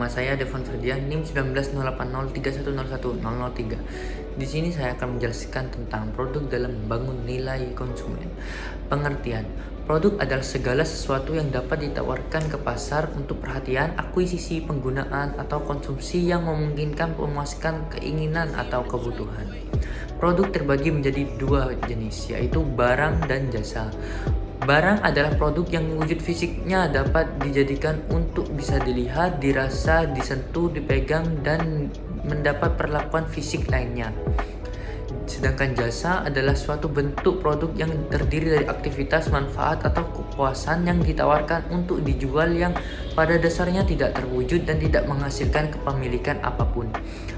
saya Devon Ferdian, NIM 190803101003. Di sini saya akan menjelaskan tentang produk dalam membangun nilai konsumen. Pengertian, produk adalah segala sesuatu yang dapat ditawarkan ke pasar untuk perhatian, akuisisi, penggunaan, atau konsumsi yang memungkinkan memuaskan keinginan atau kebutuhan. Produk terbagi menjadi dua jenis, yaitu barang dan jasa. Barang adalah produk yang wujud fisiknya dapat dijadikan untuk bisa dilihat, dirasa, disentuh, dipegang, dan mendapat perlakuan fisik lainnya. Sedangkan jasa adalah suatu bentuk produk yang terdiri dari aktivitas, manfaat, atau kepuasan yang ditawarkan untuk dijual yang pada dasarnya tidak terwujud dan tidak menghasilkan kepemilikan apapun.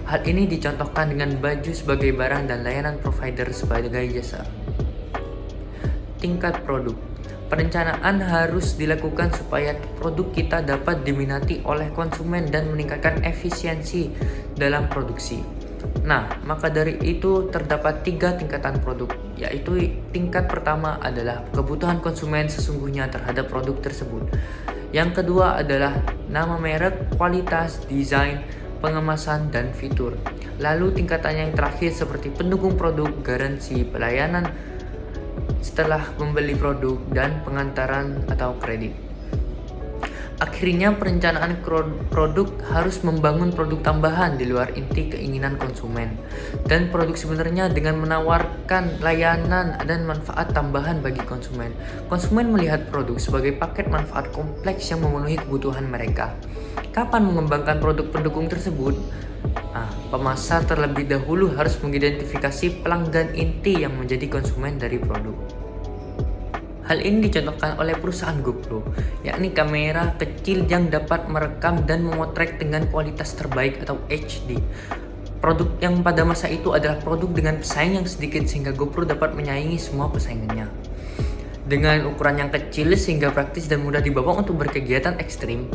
Hal ini dicontohkan dengan baju sebagai barang dan layanan provider sebagai jasa. Tingkat produk. Perencanaan harus dilakukan supaya produk kita dapat diminati oleh konsumen dan meningkatkan efisiensi dalam produksi. Nah, maka dari itu terdapat 3 tingkatan produk, yaitu tingkat pertama adalah kebutuhan konsumen sesungguhnya terhadap produk tersebut. Yang kedua adalah nama merek, kualitas, desain, pengemasan, dan fitur. Lalu tingkatan yang terakhir seperti pendukung produk, garansi, pelayanan setelah membeli produk, dan pengantaran atau kredit. Akhirnya perencanaan produk harus membangun produk tambahan di luar inti keinginan konsumen. Dan produk sebenarnya dengan menawarkan layanan dan manfaat tambahan bagi konsumen. Konsumen melihat produk sebagai paket manfaat kompleks yang memenuhi kebutuhan mereka. Kapan mengembangkan produk pendukung tersebut? Pemasar terlebih dahulu harus mengidentifikasi pelanggan inti yang menjadi konsumen dari produk. Hal ini dicontohkan oleh perusahaan GoPro, yakni kamera kecil yang dapat merekam dan memotret dengan kualitas terbaik atau HD. Produk yang pada masa itu adalah produk dengan pesaing yang sedikit sehingga GoPro dapat menyaingi semua pesaingannya. Dengan ukuran yang kecil sehingga praktis dan mudah dibawa untuk berkegiatan ekstrim.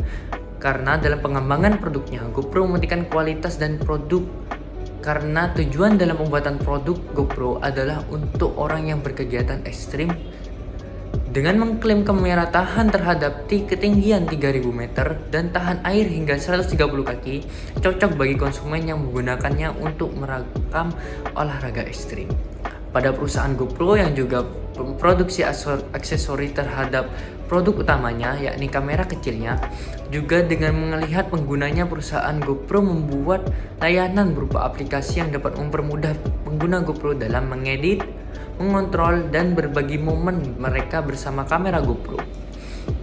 Karena dalam pengembangan produknya, GoPro memperhatikan kualitas dan produk karena tujuan dalam pembuatan produk GoPro adalah untuk orang yang berkegiatan ekstrim. Dengan mengklaim kamera tahan terhadap ketinggian 3000 meter dan tahan air hingga 130 kaki, cocok bagi konsumen yang menggunakannya untuk merekam olahraga ekstrim. Pada perusahaan GoPro yang juga memproduksi aksesori terhadap produk utamanya, yakni kamera kecilnya, juga dengan melihat penggunanya, perusahaan GoPro membuat layanan berupa aplikasi yang dapat mempermudah pengguna GoPro dalam mengedit, mengontrol, dan berbagi momen mereka bersama kamera GoPro.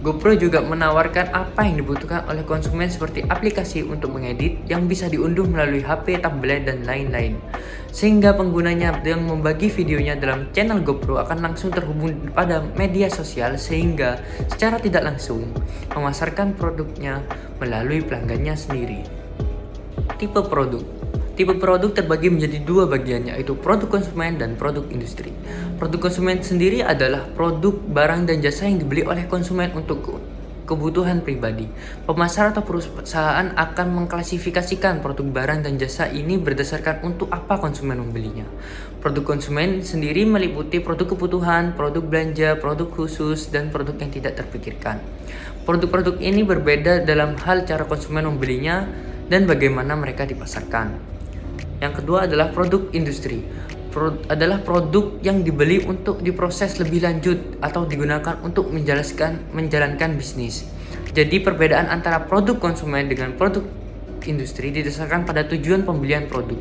GoPro juga menawarkan apa yang dibutuhkan oleh konsumen seperti aplikasi untuk mengedit yang bisa diunduh melalui HP, tablet, dan lain-lain. Sehingga penggunanya yang membagi videonya dalam channel GoPro akan langsung terhubung pada media sosial sehingga secara tidak langsung memasarkan produknya melalui pelanggannya sendiri. Tipe produk. Tipe produk terbagi menjadi dua bagian, yaitu produk konsumen dan produk industri. Produk konsumen sendiri adalah produk, barang, dan jasa yang dibeli oleh konsumen untuk kebutuhan pribadi. Pemasar atau perusahaan akan mengklasifikasikan produk, barang, dan jasa ini berdasarkan untuk apa konsumen membelinya. Produk konsumen sendiri meliputi produk kebutuhan, produk belanja, produk khusus, dan produk yang tidak terpikirkan. Produk-produk ini berbeda dalam hal cara konsumen membelinya dan bagaimana mereka dipasarkan. Yang kedua adalah produk industri. Adalah produk yang dibeli untuk diproses lebih lanjut atau digunakan untuk menjalankan bisnis. Jadi perbedaan antara produk konsumen dengan produk industri didasarkan pada tujuan pembelian produk.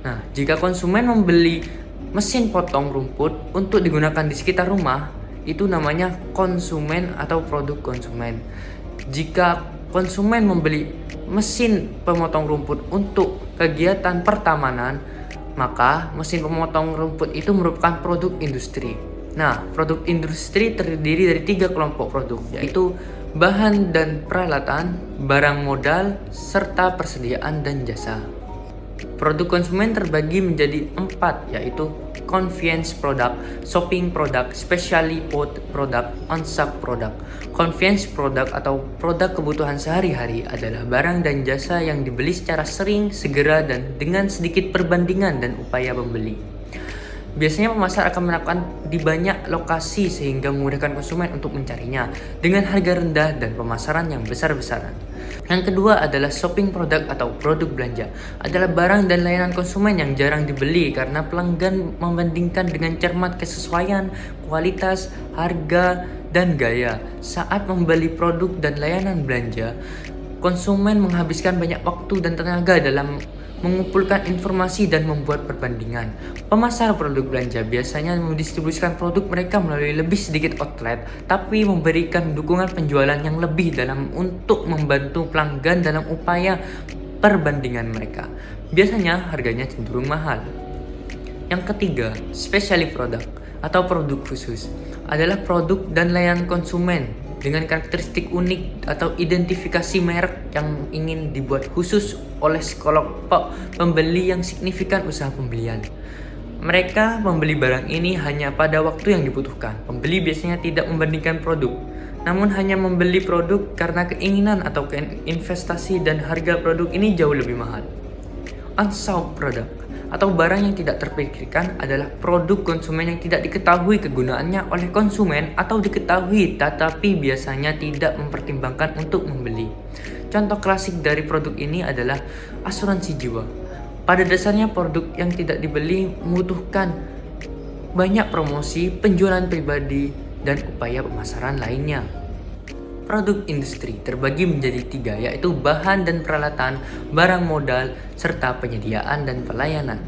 Nah, jika konsumen membeli mesin potong rumput untuk digunakan di sekitar rumah, itu namanya konsumen atau produk konsumen. Jika konsumen membeli mesin pemotong rumput untuk kegiatan pertamanan, maka mesin pemotong rumput itu merupakan produk industri. Nah, produk industri terdiri dari 3 kelompok produk, yaitu bahan dan peralatan, barang modal, serta persediaan dan jasa. Produk konsumen terbagi menjadi 4, yaitu convenience product, shopping product, specialty product, on-stock product. Convenience product atau produk kebutuhan sehari-hari adalah barang dan jasa yang dibeli secara sering, segera, dan dengan sedikit perbandingan dan upaya pembeli. Biasanya pemasar akan melakukan di banyak lokasi sehingga memudahkan konsumen untuk mencarinya dengan harga rendah dan pemasaran yang besar-besaran. Yang kedua adalah shopping product atau produk belanja. Adalah barang dan layanan konsumen yang jarang dibeli karena pelanggan membandingkan dengan cermat kesesuaian, kualitas, harga, dan gaya. Saat membeli produk dan layanan belanja, konsumen menghabiskan banyak waktu dan tenaga dalam mengumpulkan informasi dan membuat perbandingan. Pemasar produk belanja biasanya mendistribusikan produk mereka melalui lebih sedikit outlet, tapi memberikan dukungan penjualan yang lebih dalam untuk membantu pelanggan dalam upaya perbandingan mereka. Biasanya harganya cenderung mahal. Yang ketiga, specialty product atau produk khusus adalah produk dan layanan konsumen dengan karakteristik unik atau identifikasi merek yang ingin dibuat khusus oleh kelompok pembeli yang signifikan usaha pembelian. Mereka membeli barang ini hanya pada waktu yang dibutuhkan. Pembeli biasanya tidak membandingkan produk, namun hanya membeli produk karena keinginan atau investasi dan harga produk ini jauh lebih mahal. Unsought product atau barang yang tidak terpikirkan adalah produk konsumen yang tidak diketahui kegunaannya oleh konsumen atau diketahui tetapi biasanya tidak mempertimbangkan untuk membeli. Contoh klasik dari produk ini adalah asuransi jiwa. Pada dasarnya produk yang tidak dibeli membutuhkan banyak promosi, penjualan pribadi, dan upaya pemasaran lainnya. Produk industri terbagi menjadi 3, yaitu bahan dan peralatan, barang modal, serta penyediaan dan pelayanan.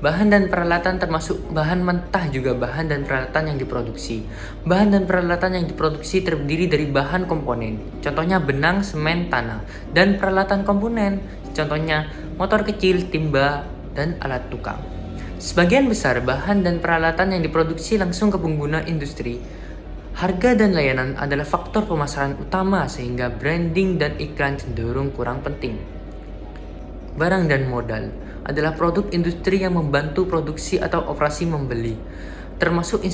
Bahan dan peralatan termasuk bahan mentah juga bahan dan peralatan yang diproduksi. Bahan dan peralatan yang diproduksi terdiri dari bahan komponen, contohnya benang, semen, tanah, dan peralatan komponen, contohnya motor kecil, timba, dan alat tukang. Sebagian besar bahan dan peralatan yang diproduksi langsung ke pengguna industri. Harga dan layanan adalah faktor pemasaran utama sehingga branding dan iklan cenderung kurang penting. Barang dan modal adalah produk industri yang membantu produksi atau operasi membeli, termasuk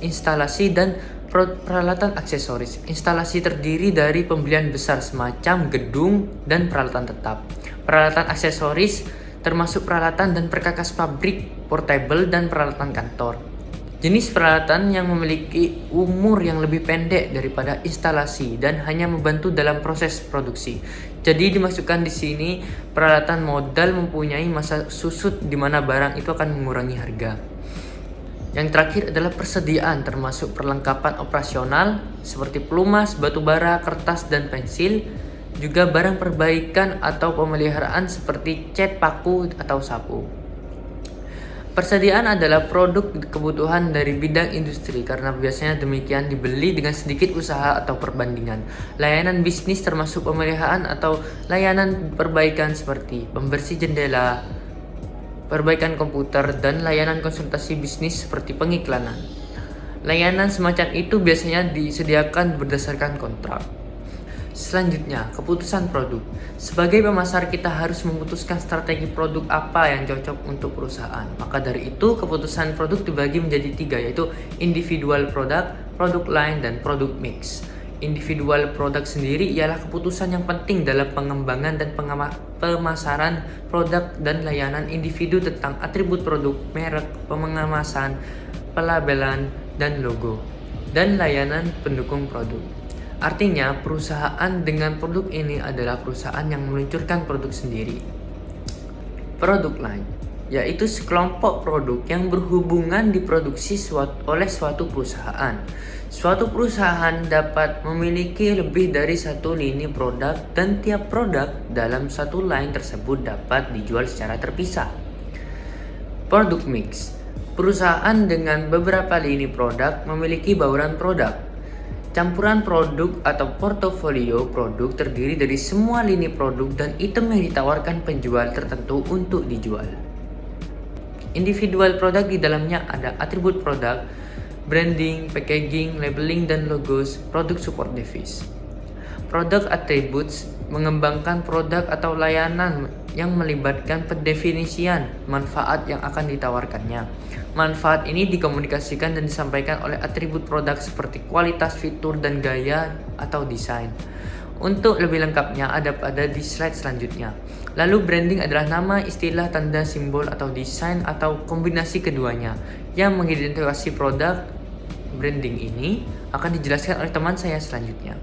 instalasi dan peralatan aksesoris. Instalasi terdiri dari pembelian besar semacam gedung dan peralatan tetap. Peralatan aksesoris termasuk peralatan dan perkakas pabrik, portable, dan peralatan kantor. Jenis peralatan yang memiliki umur yang lebih pendek daripada instalasi dan hanya membantu dalam proses produksi. Jadi dimasukkan di sini peralatan modal mempunyai masa susut di mana barang itu akan mengurangi harga. Yang terakhir adalah persediaan termasuk perlengkapan operasional seperti pelumas, batu bara, kertas, dan pensil. Juga barang perbaikan atau pemeliharaan seperti cat, paku, atau sapu. Persediaan adalah produk kebutuhan dari bidang industri karena biasanya demikian dibeli dengan sedikit usaha atau perbandingan. Layanan bisnis termasuk pemeliharaan atau layanan perbaikan seperti pembersih jendela, perbaikan komputer, dan layanan konsultasi bisnis seperti pengiklanan. Layanan semacam itu biasanya disediakan berdasarkan kontrak. Selanjutnya, keputusan produk. Sebagai pemasar kita harus memutuskan strategi produk apa yang cocok untuk perusahaan. Maka dari itu, keputusan produk dibagi menjadi 3, yaitu individual product, product line, dan product mix. Individual product sendiri ialah keputusan yang penting dalam pengembangan dan pemasaran produk dan layanan individu tentang atribut produk, merek, pengemasan, pelabelan, dan logo, dan layanan pendukung produk. Artinya, perusahaan dengan produk ini adalah perusahaan yang meluncurkan produk sendiri. Product line, yaitu sekelompok produk yang berhubungan diproduksi oleh suatu perusahaan. Suatu perusahaan dapat memiliki lebih dari satu lini produk dan tiap produk dalam satu line tersebut dapat dijual secara terpisah. Product mix, perusahaan dengan beberapa lini produk memiliki bauran produk. Campuran produk atau portofolio produk terdiri dari semua lini produk dan item yang ditawarkan penjual tertentu untuk dijual. Individual produk di dalamnya ada atribut produk, branding, packaging, labeling, dan logos, produk support device. Product attributes mengembangkan produk atau layanan yang melibatkan pendefinisian manfaat yang akan ditawarkannya. Manfaat ini dikomunikasikan dan disampaikan oleh atribut produk seperti kualitas, fitur, dan gaya atau desain. Untuk lebih lengkapnya ada pada di slide selanjutnya. Lalu branding adalah nama, istilah, tanda, simbol, atau desain atau kombinasi keduanya yang mengidentifikasi produk. Branding ini akan dijelaskan oleh teman saya selanjutnya.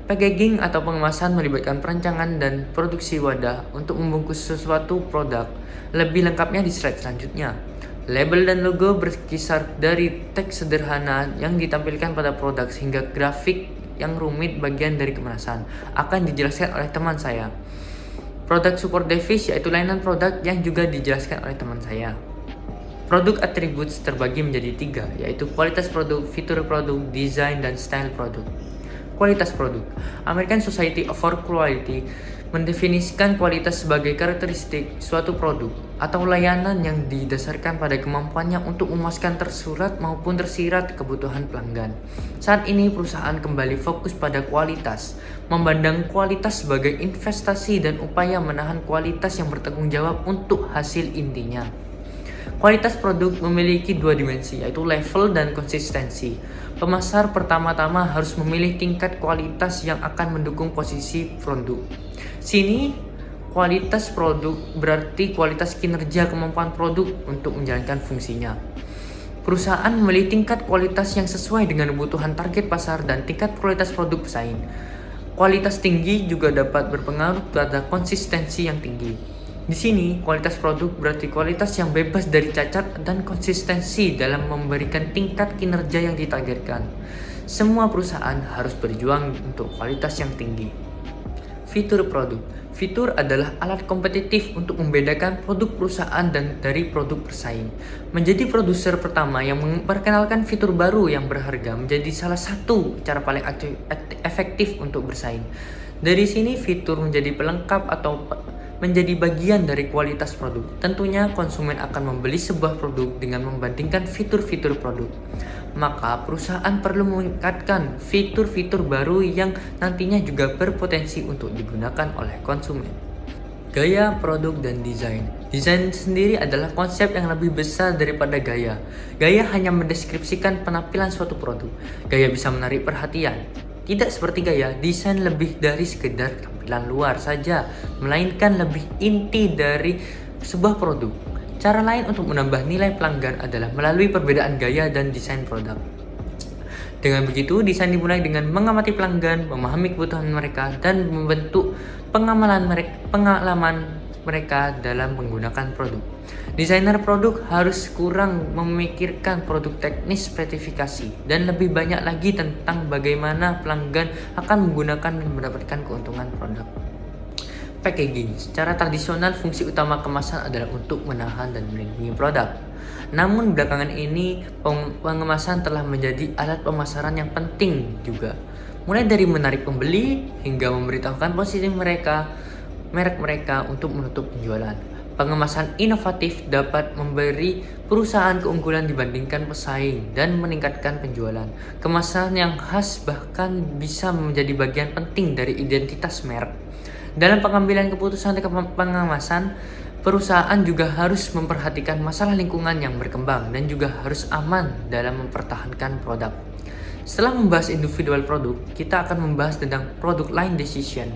Packaging atau pengemasan melibatkan perancangan dan produksi wadah untuk membungkus sesuatu produk. Lebih lengkapnya di slide selanjutnya. Label dan logo berkisar dari teks sederhana yang ditampilkan pada produk hingga grafik yang rumit bagian dari kemasan. Akan dijelaskan oleh teman saya. Produk support device yaitu layanan produk yang juga dijelaskan oleh teman saya. Produk attributes terbagi menjadi 3, yaitu kualitas produk, fitur produk, desain, dan style produk. Kualitas produk. American Society for Quality mendefinisikan kualitas sebagai karakteristik suatu produk atau layanan yang didasarkan pada kemampuannya untuk memuaskan tersurat maupun tersirat kebutuhan pelanggan. Saat ini perusahaan kembali fokus pada kualitas, memandang kualitas sebagai investasi dan upaya menahan kualitas yang bertanggung jawab untuk hasil intinya. Kualitas produk memiliki 2 dimensi, yaitu level dan konsistensi. Pemasar pertama-tama harus memilih tingkat kualitas yang akan mendukung posisi produk. Sini, kualitas produk berarti kualitas kinerja kemampuan produk untuk menjalankan fungsinya. Perusahaan memilih tingkat kualitas yang sesuai dengan kebutuhan target pasar dan tingkat kualitas produk pesaing. Kualitas tinggi juga dapat berpengaruh pada konsistensi yang tinggi. Di sini, kualitas produk berarti kualitas yang bebas dari cacat dan konsistensi dalam memberikan tingkat kinerja yang ditargetkan. Semua perusahaan harus berjuang untuk kualitas yang tinggi. Fitur produk. Fitur adalah alat kompetitif untuk membedakan produk perusahaan dan dari produk bersaing. Menjadi produser pertama yang memperkenalkan fitur baru yang berharga menjadi salah satu cara paling efektif untuk bersaing. Dari sini, fitur menjadi pelengkap atau menjadi bagian dari kualitas produk. Tentunya konsumen akan membeli sebuah produk dengan membandingkan fitur-fitur produk. Maka perusahaan perlu meningkatkan fitur-fitur baru yang nantinya juga berpotensi untuk digunakan oleh konsumen. Gaya, produk, dan desain. Desain sendiri adalah konsep yang lebih besar daripada gaya. Gaya hanya mendeskripsikan penampilan suatu produk. Gaya bisa menarik perhatian. Tidak seperti gaya, desain lebih dari sekedar tampilan luar saja, melainkan lebih inti dari sebuah produk. Cara lain untuk menambah nilai pelanggan adalah melalui perbedaan gaya dan desain produk. Dengan begitu, desain dimulai dengan mengamati pelanggan, memahami kebutuhan mereka, dan membentuk pengalaman mereka dalam menggunakan produk. Desainer produk harus kurang memikirkan produk teknis spesifikasi dan lebih banyak lagi tentang bagaimana pelanggan akan menggunakan dan mendapatkan keuntungan produk. Packaging. Secara tradisional, fungsi utama kemasan adalah untuk menahan dan melindungi produk. Namun belakangan ini pengemasan telah menjadi alat pemasaran yang penting juga. Mulai dari menarik pembeli hingga memberitahukan posisi merek mereka untuk menutup penjualan. Pengemasan inovatif dapat memberi perusahaan keunggulan dibandingkan pesaing dan meningkatkan penjualan. Kemasan yang khas bahkan bisa menjadi bagian penting dari identitas merek. Dalam pengambilan keputusan pengemasan, perusahaan juga harus memperhatikan masalah lingkungan yang berkembang dan juga harus aman dalam mempertahankan produk. Setelah membahas individual produk, kita akan membahas tentang product line decision.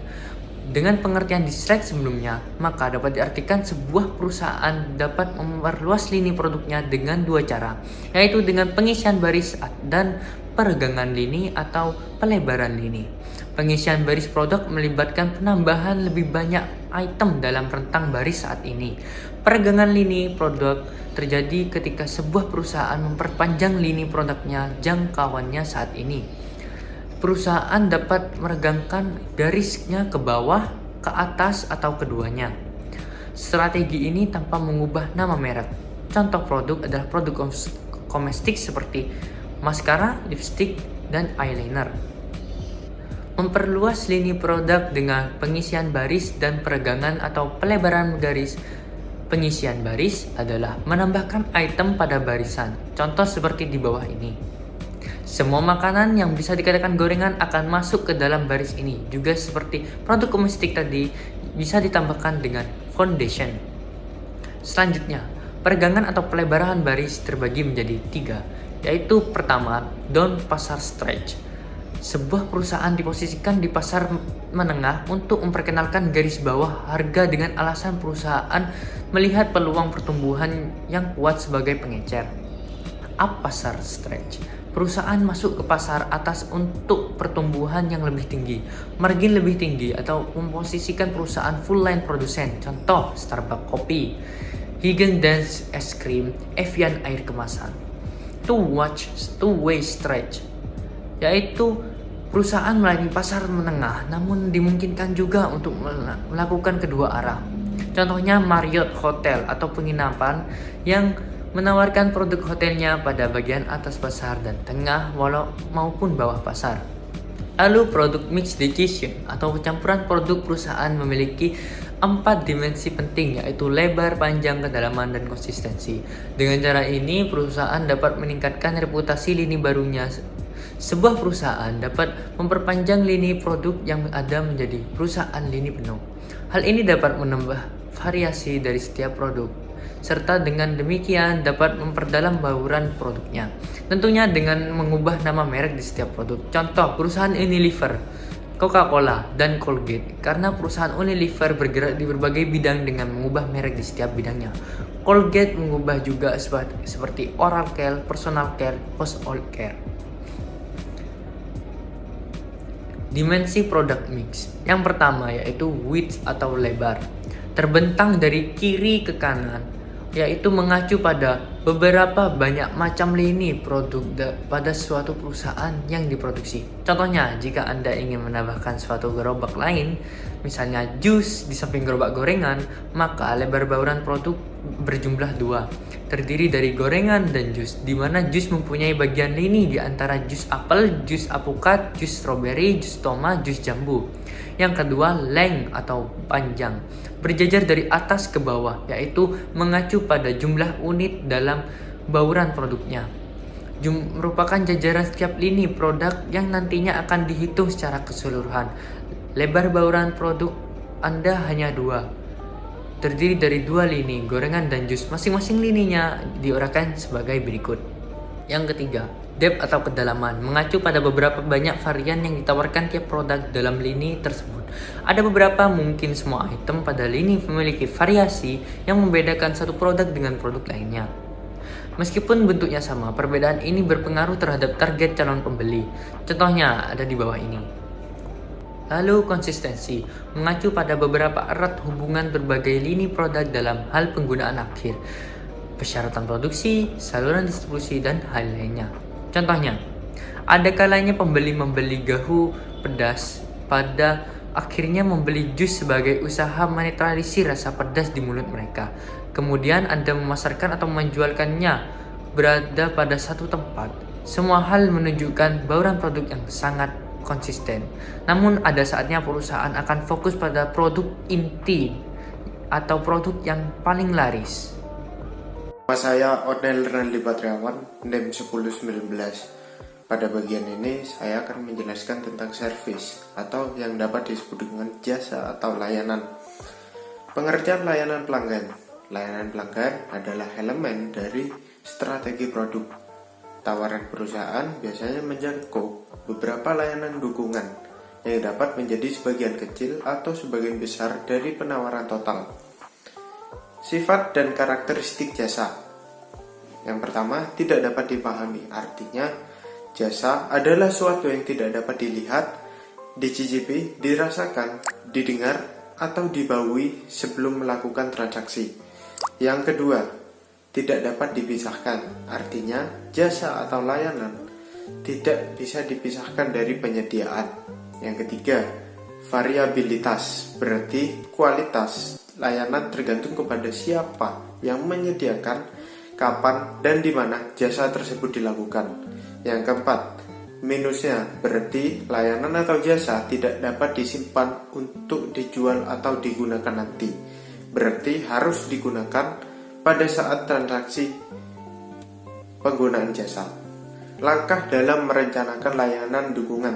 Dengan pengertian di slide sebelumnya, maka dapat diartikan sebuah perusahaan dapat memperluas lini produknya dengan 2 cara, yaitu dengan pengisian baris dan peregangan lini atau pelebaran lini. Pengisian baris produk melibatkan penambahan lebih banyak item dalam rentang baris saat ini. Peregangan lini produk terjadi ketika sebuah perusahaan memperpanjang lini produknya jangkauannya saat ini. Perusahaan dapat meregangkan garisnya ke bawah, ke atas, atau keduanya. Strategi ini tanpa mengubah nama merek. Contoh produk adalah produk komestik seperti maskara, lipstick, dan eyeliner. Memperluas lini produk dengan pengisian baris dan peregangan atau pelebaran garis. Pengisian baris adalah menambahkan item pada barisan. Contoh seperti di bawah ini. Semua makanan yang bisa dikatakan gorengan akan masuk ke dalam baris ini. Juga seperti produk komestik tadi, bisa ditambahkan dengan foundation. Selanjutnya, peregangan atau pelebaran baris terbagi menjadi 3, yaitu pertama, down pasar stretch. Sebuah perusahaan diposisikan di pasar menengah untuk memperkenalkan garis bawah harga dengan alasan perusahaan melihat peluang pertumbuhan yang kuat sebagai pengecer. Up pasar stretch. Perusahaan masuk ke pasar atas untuk pertumbuhan yang lebih tinggi, margin lebih tinggi, atau memposisikan perusahaan full line produsen. Contoh, Starbucks kopi, Häagen-Dazs es krim, Evian air kemasan. Two-way stretch, yaitu perusahaan melayani pasar menengah namun dimungkinkan juga untuk melakukan kedua arah. Contohnya Marriott Hotel atau penginapan yang menawarkan produk hotelnya pada bagian atas pasar dan tengah maupun bawah pasar. Lalu produk mix decision atau campuran produk perusahaan memiliki 4 dimensi penting, yaitu lebar, panjang, kedalaman, dan konsistensi. Dengan cara ini perusahaan dapat meningkatkan reputasi lini barunya. Sebuah perusahaan dapat memperpanjang lini produk yang ada menjadi perusahaan lini penuh. Hal ini dapat menambah variasi dari setiap produk, serta dengan demikian dapat memperdalam bauran produknya. Tentunya dengan mengubah nama merek di setiap produk. Contoh, perusahaan Unilever, Coca-Cola, dan Colgate. Karena perusahaan Unilever bergerak di berbagai bidang dengan mengubah merek di setiap bidangnya. Colgate mengubah juga seperti oral care, personal care, household care. Dimensi product mix. Yang pertama yaitu width atau lebar. Terbentang dari kiri ke kanan, yaitu mengacu pada beberapa banyak macam lini produk pada suatu perusahaan yang diproduksi. Contohnya, jika Anda ingin menambahkan suatu gerobak lain, misalnya jus di samping gerobak gorengan, maka lebar bauran produk berjumlah 2, terdiri dari gorengan dan jus, di mana jus mempunyai bagian lini di antara jus apel, jus apukat, jus stroberi, jus toma, jus jambu. Yang kedua, length atau panjang, berjajar dari atas ke bawah, yaitu mengacu pada jumlah unit dalam bauran produknya. Merupakan jajaran setiap lini produk yang nantinya akan dihitung secara keseluruhan. Lebar bauran produk Anda hanya 2, terdiri dari 2 lini, gorengan dan jus. Masing-masing lininya diuraikan sebagai berikut. Yang ketiga, depth atau kedalaman, mengacu pada beberapa banyak varian yang ditawarkan tiap produk dalam lini tersebut. Ada beberapa, mungkin semua item pada lini memiliki variasi yang membedakan satu produk dengan produk lainnya. Meskipun bentuknya sama, perbedaan ini berpengaruh terhadap target calon pembeli. Contohnya ada di bawah ini. Lalu konsistensi, mengacu pada beberapa erat hubungan berbagai lini produk dalam hal penggunaan akhir, persyaratan produksi, saluran distribusi, dan hal lainnya. Contohnya, ada kalanya pembeli membeli gahu pedas, pada akhirnya membeli jus sebagai usaha menetralisir rasa pedas di mulut mereka. Kemudian Anda memasarkan atau menjualkannya berada pada satu tempat. Semua hal menunjukkan bauran produk yang sangat konsisten. Namun ada saatnya perusahaan akan fokus pada produk inti atau produk yang paling laris. Nama saya Onel Randy Patriawan, NIM 1019. Pada bagian ini saya akan menjelaskan tentang service atau yang dapat disebut dengan jasa atau layanan. Pengertian layanan pelanggan. Layanan pelanggan adalah elemen dari strategi produk. Tawaran perusahaan biasanya menjangkau beberapa layanan dukungan yang dapat menjadi sebagian kecil atau sebagian besar dari penawaran total. Sifat dan karakteristik jasa. Yang pertama, tidak dapat dipahami. Artinya, jasa adalah suatu yang tidak dapat dilihat, dicicipi, dirasakan, didengar, atau dibaui sebelum melakukan transaksi. Yang kedua, tidak dapat dipisahkan. Artinya, jasa atau layanan tidak bisa dipisahkan dari penyediaan. Yang ketiga, variabilitas, berarti kualitas layanan tergantung kepada siapa yang menyediakan, kapan dan di mana jasa tersebut dilakukan. Yang keempat, minusnya, berarti layanan atau jasa tidak dapat disimpan untuk dijual atau digunakan nanti. Berarti harus digunakan pada saat transaksi penggunaan jasa. Langkah dalam merencanakan layanan dukungan.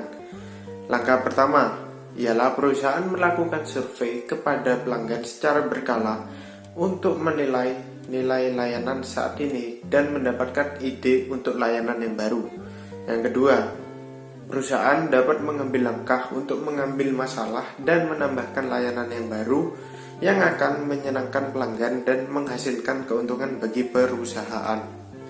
Langkah pertama ialah perusahaan melakukan survei kepada pelanggan secara berkala untuk menilai nilai layanan saat ini dan mendapatkan ide untuk layanan yang baru. Yang kedua, Perusahaan dapat mengambil langkah untuk mengambil masalah dan menambahkan layanan yang baru yang akan menyenangkan pelanggan dan menghasilkan keuntungan bagi perusahaan.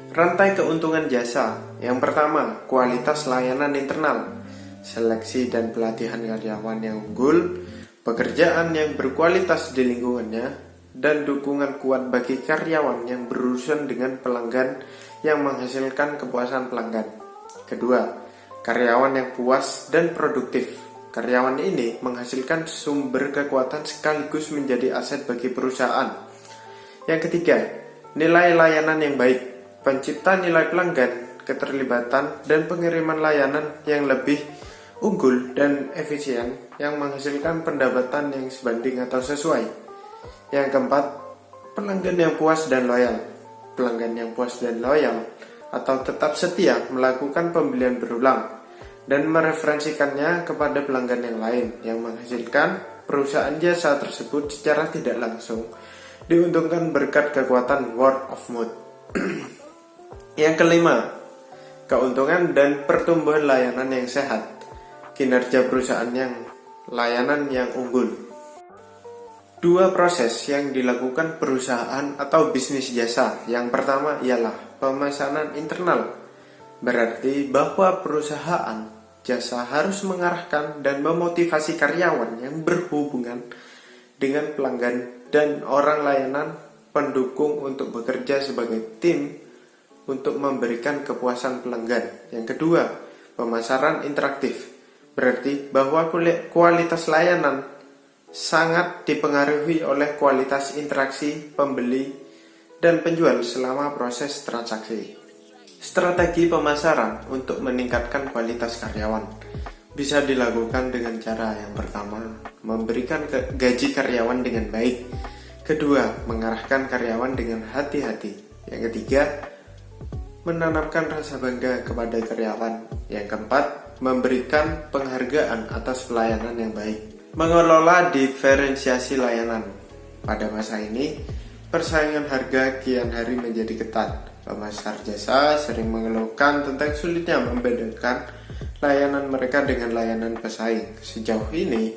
Rantai keuntungan jasa. Yang pertama, kualitas layanan internal, seleksi dan pelatihan karyawan yang unggul, pekerjaan yang berkualitas di lingkungannya, dan dukungan kuat bagi karyawan yang berurusan dengan pelanggan yang menghasilkan kepuasan pelanggan. Kedua, karyawan yang puas dan produktif. Karyawan ini menghasilkan sumber kekuatan sekaligus menjadi aset bagi perusahaan. Yang ketiga, nilai layanan yang baik. Pencipta nilai pelanggan, keterlibatan, dan pengiriman layanan yang lebih unggul dan efisien yang menghasilkan pendapatan yang sebanding atau sesuai. Yang keempat, pelanggan yang puas dan loyal. Pelanggan yang puas dan loyal atau tetap setia melakukan pembelian berulang dan mereferensikannya kepada pelanggan yang lain yang menghasilkan perusahaan jasa tersebut secara tidak langsung diuntungkan berkat kekuatan word of mouth. Yang kelima, keuntungan dan pertumbuhan layanan yang sehat. Kinerja perusahaan yang layanan yang unggul. Dua proses yang dilakukan perusahaan atau bisnis jasa. Yang pertama ialah pemesanan internal. Berarti bahwa perusahaan jasa harus mengarahkan dan memotivasi karyawan yang berhubungan dengan pelanggan dan orang layanan pendukung untuk bekerja sebagai tim untuk memberikan kepuasan pelanggan. Yang kedua, pemasaran interaktif. Berarti bahwa kualitas layanan sangat dipengaruhi oleh kualitas interaksi pembeli dan penjual selama proses transaksi. Strategi pemasaran untuk meningkatkan kualitas karyawan bisa dilakukan dengan cara yang pertama, memberikan gaji karyawan dengan baik. Kedua, mengarahkan karyawan dengan hati-hati. Yang ketiga, menanamkan rasa bangga kepada karyawan. Yang keempat, memberikan penghargaan atas pelayanan yang baik. Mengelola diferensiasi layanan. Pada masa ini, persaingan harga kian hari menjadi ketat. Pemasar jasa sering mengeluhkan tentang sulitnya membedakan layanan mereka dengan layanan pesaing. Sejauh ini,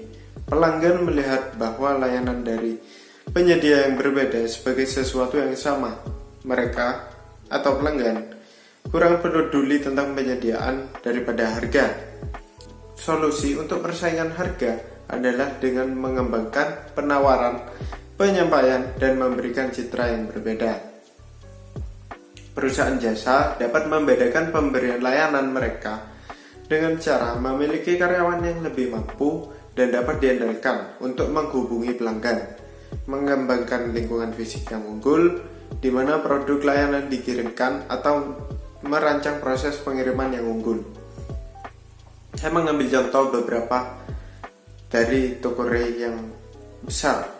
pelanggan melihat bahwa layanan dari penyedia yang berbeda sebagai sesuatu yang sama. Mereka atau pelanggan kurang peduli tentang penyediaan daripada harga. Solusi untuk persaingan harga adalah dengan mengembangkan penawaran, penyampaian, dan memberikan citra yang berbeda. Perusahaan jasa dapat membedakan pemberian layanan mereka dengan cara memiliki karyawan yang lebih mampu dan dapat diandalkan untuk menghubungi pelanggan, mengembangkan lingkungan fisik yang unggul, di mana produk layanan dikirimkan atau merancang proses pengiriman yang unggul. Saya mengambil contoh beberapa dari toko yang besar.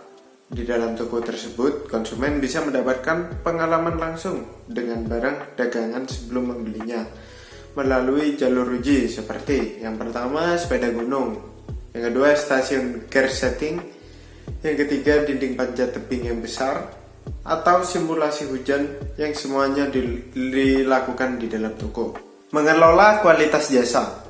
Di dalam toko tersebut, konsumen bisa mendapatkan pengalaman langsung dengan barang dagangan sebelum membelinya melalui jalur uji seperti yang pertama sepeda gunung, yang kedua stasiun gear setting, yang ketiga dinding panjat tebing yang besar, atau simulasi hujan yang semuanya dilakukan di dalam toko. Mengelola kualitas jasa.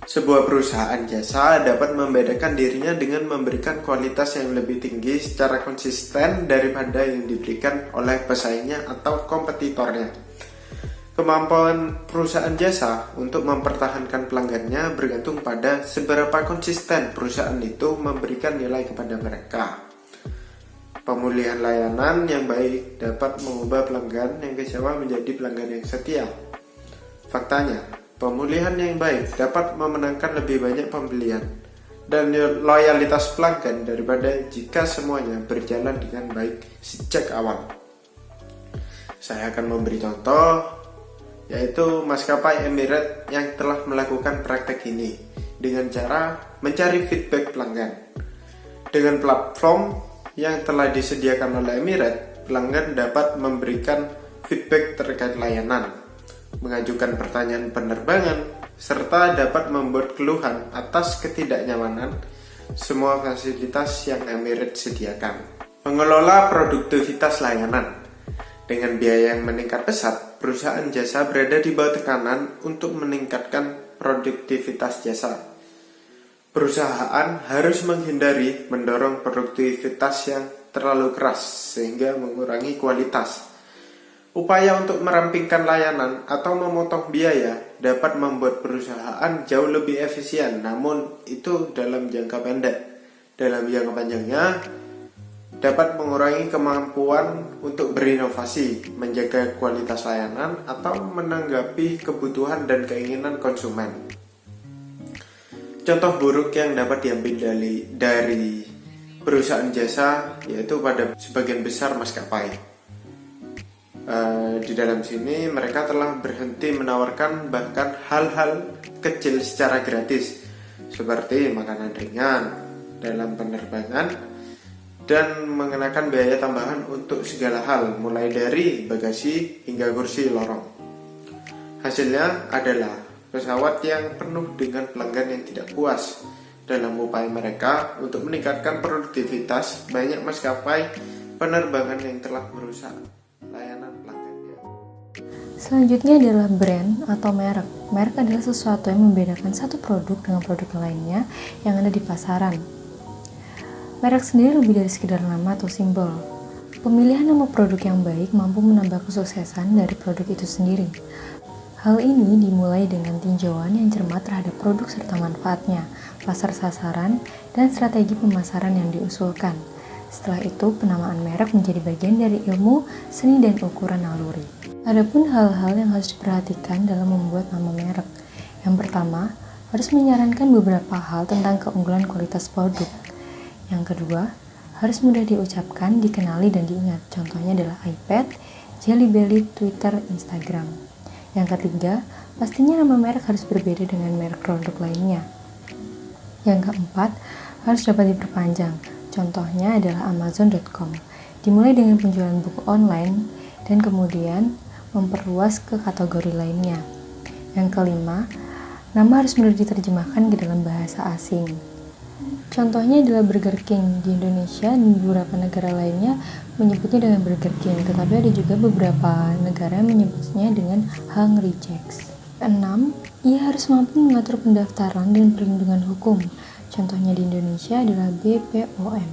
Sebuah perusahaan jasa dapat membedakan dirinya dengan memberikan kualitas yang lebih tinggi secara konsisten daripada yang diberikan oleh pesaingnya atau kompetitornya. Kemampuan perusahaan jasa untuk mempertahankan pelanggannya bergantung pada seberapa konsisten perusahaan itu memberikan nilai kepada mereka. Pemulihan layanan yang baik dapat mengubah pelanggan yang kecewa menjadi pelanggan yang setia. Faktanya, pemulihan yang baik dapat memenangkan lebih banyak pembelian dan loyalitas pelanggan daripada jika semuanya berjalan dengan baik sejak awal. Saya akan memberi contoh, yaitu maskapai Emirates yang telah melakukan praktek ini dengan cara mencari feedback pelanggan. Dengan platform yang telah disediakan oleh Emirates, pelanggan dapat memberikan feedback terkait layanan, mengajukan pertanyaan penerbangan, serta dapat membuat keluhan atas ketidaknyamanan semua fasilitas yang Emirates sediakan. Mengelola produktivitas layanan. Dengan biaya yang meningkat pesat, perusahaan jasa berada di bawah tekanan untuk meningkatkan produktivitas jasa. Perusahaan harus menghindari mendorong produktivitas yang terlalu keras sehingga mengurangi kualitas. Upaya untuk merampingkan layanan atau memotong biaya dapat membuat perusahaan jauh lebih efisien, namun itu dalam jangka pendek. Dalam jangka panjangnya, dapat mengurangi kemampuan untuk berinovasi, menjaga kualitas layanan, atau menanggapi kebutuhan dan keinginan konsumen. Contoh buruk yang dapat diambil dari perusahaan jasa yaitu pada sebagian besar maskapai. Di dalam sini mereka telah berhenti menawarkan bahkan hal-hal kecil secara gratis seperti makanan ringan dalam penerbangan dan mengenakan biaya tambahan untuk segala hal mulai dari bagasi hingga kursi lorong. Hasilnya adalah pesawat yang penuh dengan pelanggan yang tidak puas. Dalam upaya mereka untuk meningkatkan produktivitas, banyak maskapai penerbangan yang telah merusak layanan pelanggannya. Selanjutnya adalah brand atau merek. Merek adalah sesuatu yang membedakan satu produk dengan produk lainnya yang ada di pasaran. Merek sendiri lebih dari sekedar nama atau simbol. Pemilihan nama produk yang baik mampu menambah kesuksesan dari produk itu sendiri. Hal ini dimulai dengan tinjauan yang cermat terhadap produk serta manfaatnya, pasar sasaran, dan strategi pemasaran yang diusulkan. Setelah itu, penamaan merek menjadi bagian dari ilmu, seni, dan ukuran naluri. Adapun hal-hal yang harus diperhatikan dalam membuat nama merek. Yang pertama, harus menyarankan beberapa hal tentang keunggulan kualitas produk. Yang kedua, harus mudah diucapkan, dikenali, dan diingat. Contohnya adalah iPad, Jelly Belly, Twitter, Instagram. Yang ketiga, pastinya nama merek harus berbeda dengan merek produk lainnya. Yang keempat, harus dapat diperpanjang. Contohnya adalah Amazon.com. Dimulai dengan penjualan buku online dan kemudian memperluas ke kategori lainnya. Yang kelima, nama harus mudah diterjemahkan ke dalam bahasa asing. Contohnya adalah Burger King di Indonesia dan beberapa negara lainnya menyebutnya dengan Burger King, tetapi ada juga beberapa negara yang menyebutnya dengan Hungry Jack's. 6. Ia harus mampu mengatur pendaftaran dan perlindungan hukum. Contohnya di Indonesia adalah BPOM.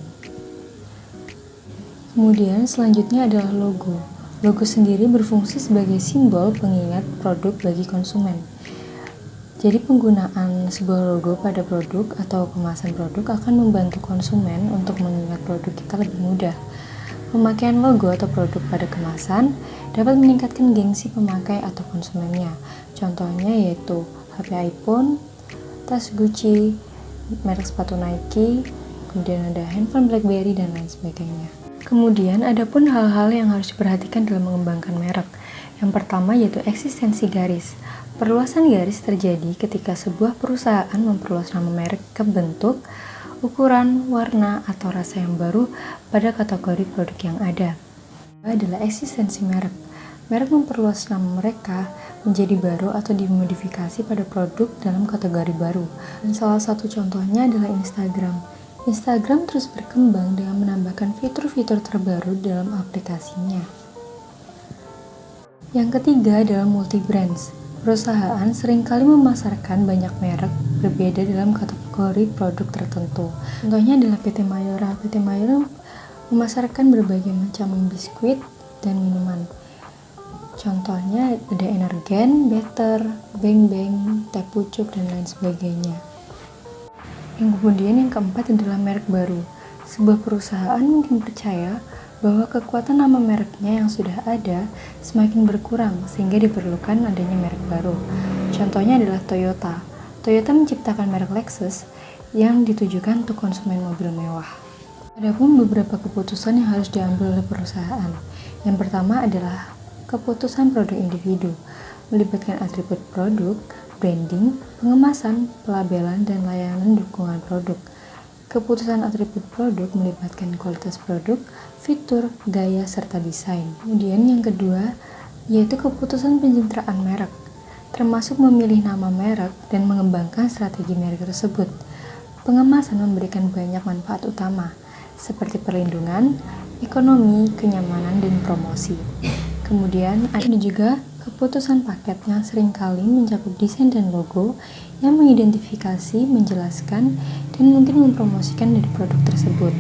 Kemudian selanjutnya adalah logo. Logo sendiri berfungsi sebagai simbol pengingat produk bagi konsumen. Jadi penggunaan sebuah logo pada produk atau kemasan produk akan membantu konsumen untuk mengingat produk kita lebih mudah. Pemakaian logo atau produk pada kemasan dapat meningkatkan gengsi pemakai atau konsumennya. Contohnya yaitu HP iPhone, tas Gucci, merek sepatu Nike, kemudian ada handphone BlackBerry dan lain sebagainya. Kemudian ada pun hal-hal yang harus diperhatikan dalam mengembangkan merek. Yang pertama yaitu eksistensi garis. Perluasan garis terjadi ketika sebuah perusahaan memperluas nama merek ke bentuk, ukuran, warna, atau rasa yang baru pada kategori produk yang ada. Adalah eksistensi merek. Merek memperluas nama mereka menjadi baru atau dimodifikasi pada produk dalam kategori baru. Dan salah satu contohnya adalah Instagram. Instagram terus berkembang dengan menambahkan fitur-fitur terbaru dalam aplikasinya. Yang ketiga adalah multi-brands. Perusahaan seringkali memasarkan banyak merek berbeda dalam kategori produk tertentu. Contohnya adalah PT Mayora. PT Mayora memasarkan berbagai macam biskuit dan minuman. Contohnya ada Energen, Better, Beng Beng, Teh Pucuk, dan lain sebagainya. Yang keempat adalah merek baru. Sebuah perusahaan mungkin percaya bahwa kekuatan nama mereknya yang sudah ada semakin berkurang sehingga diperlukan adanya merek baru. Contohnya adalah Toyota. Toyota menciptakan merek Lexus yang ditujukan untuk konsumen mobil mewah. Adapun beberapa keputusan yang harus diambil oleh perusahaan. Yang pertama adalah keputusan produk individu, melibatkan atribut produk, branding, pengemasan, pelabelan, dan layanan dukungan produk. Keputusan atribut produk melibatkan kualitas produk, fitur, gaya, serta desain. Kemudian yang kedua, yaitu keputusan pencitraan merek, termasuk memilih nama merek dan mengembangkan strategi merek tersebut. Pengemasan memberikan banyak manfaat utama, seperti perlindungan, ekonomi, kenyamanan, dan promosi. Kemudian ada juga keputusan paket yang seringkali mencakup desain dan logo yang mengidentifikasi, menjelaskan, dan mungkin mempromosikan dari produk tersebut.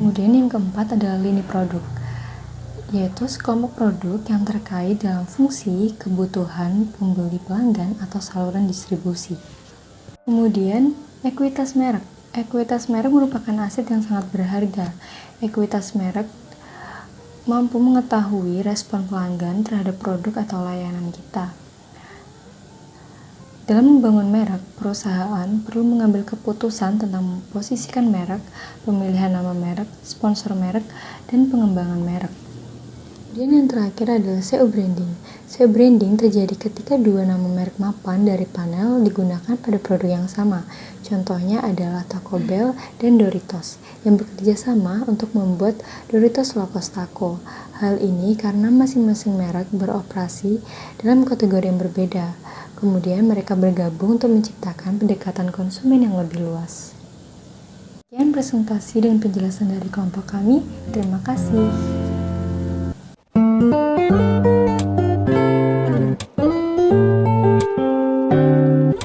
Kemudian yang keempat adalah lini produk, yaitu sekelompok produk yang terkait dalam fungsi, kebutuhan, pembeli pelanggan, atau saluran distribusi. Kemudian, ekuitas merek. Ekuitas merek merupakan aset yang sangat berharga. Ekuitas merek mampu mengetahui respon pelanggan terhadap produk atau layanan kita. Dalam membangun merek, perusahaan perlu mengambil keputusan tentang memposisikan merek, pemilihan nama merek, sponsor merek, dan pengembangan merek. Kemudian yang terakhir adalah SEO branding. SEO branding terjadi ketika dua nama merek mapan dari panel digunakan pada produk yang sama. Contohnya adalah Taco Bell dan Doritos yang bekerja sama untuk membuat Doritos Locos Taco. Hal ini karena masing-masing merek beroperasi dalam kategori yang berbeda. Kemudian mereka bergabung untuk menciptakan pendekatan konsumen yang lebih luas. Sekian presentasi dan penjelasan dari kelompok kami. Terima kasih.